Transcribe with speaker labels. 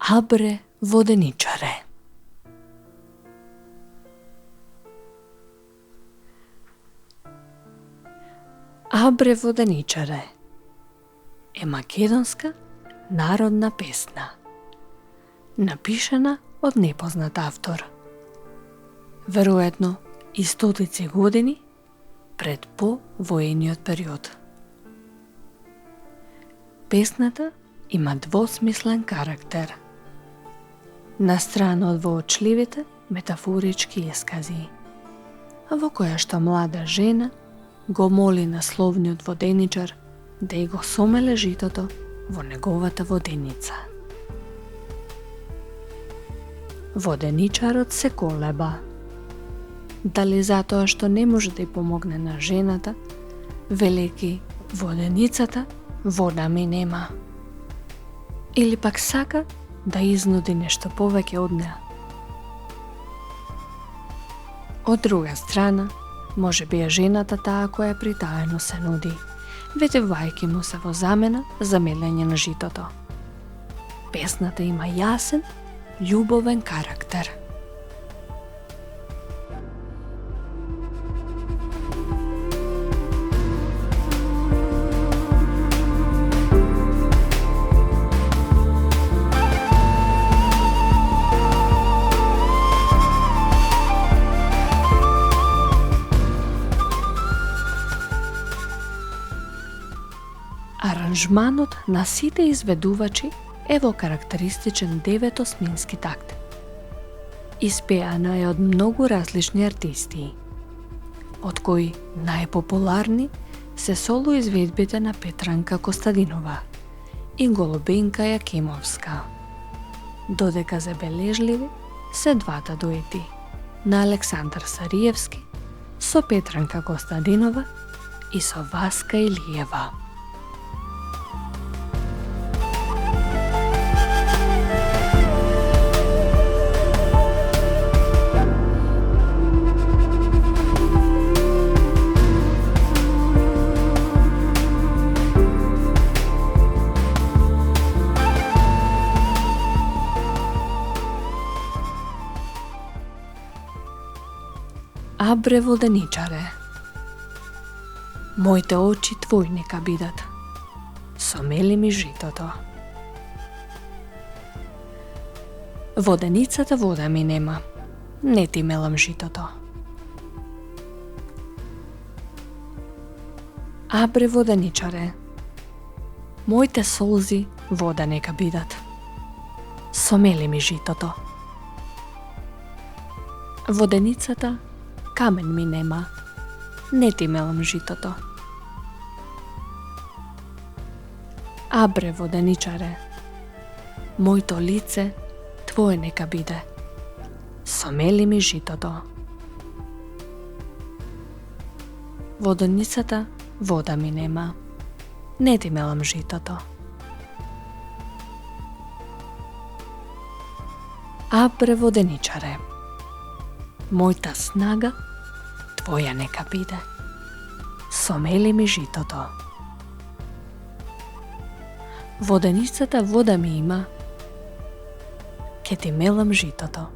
Speaker 1: Абре воденичаре. Абре воденичаре е македонска народна песна, напишана од непознат автор. Веројатно и стотици години пред повоениот период. Песната има двосмислен карактер. На страна од воочливите метафорички искази, во која што млада жена го моли насловниот воденичар да ја го сомеле житото во неговата воденица. Воденичарот се колеба. Дали затоа што не може да ја помогне на жената, велики воденицата вода ми нема. Или пак сака да изнуди нешто повеќе од неа. Од друга страна, може би е жената таа која притаено се нуди, ветувајќи му се во замена за мелење на житото. Песната има јасен, љубовен карактер. Аранжманот на сите изведувачи е во карактеристичен 9-осмински такт. Испеана е од многу различни артисти, од кои најпопуларни се соло изведбите на Петранка Костадинова и Голубинка Јакимовска, додека забележливи се двата дуети на Александар Сариевски со Петранка Костадинова и со Васка Илиева. Абре воденичаре, моите очи твои нека бидат, сомели ми житото. Воденицата вода ми нема, не ти мелам житото. Абре воденичаре, моите солзи вода нека бидат, сомели ми житото. Воденицата камен ми нема, не ти мелам житото. Абре воденичаре, моето лице твое нека биде, сомели ми житото. Воденицата вода ми нема, не ти мелам житото. Абре воденичаре, мојта снага твоја нека биде, сомели ми житото. Воденицата вода ми има, ке ти мелам житото.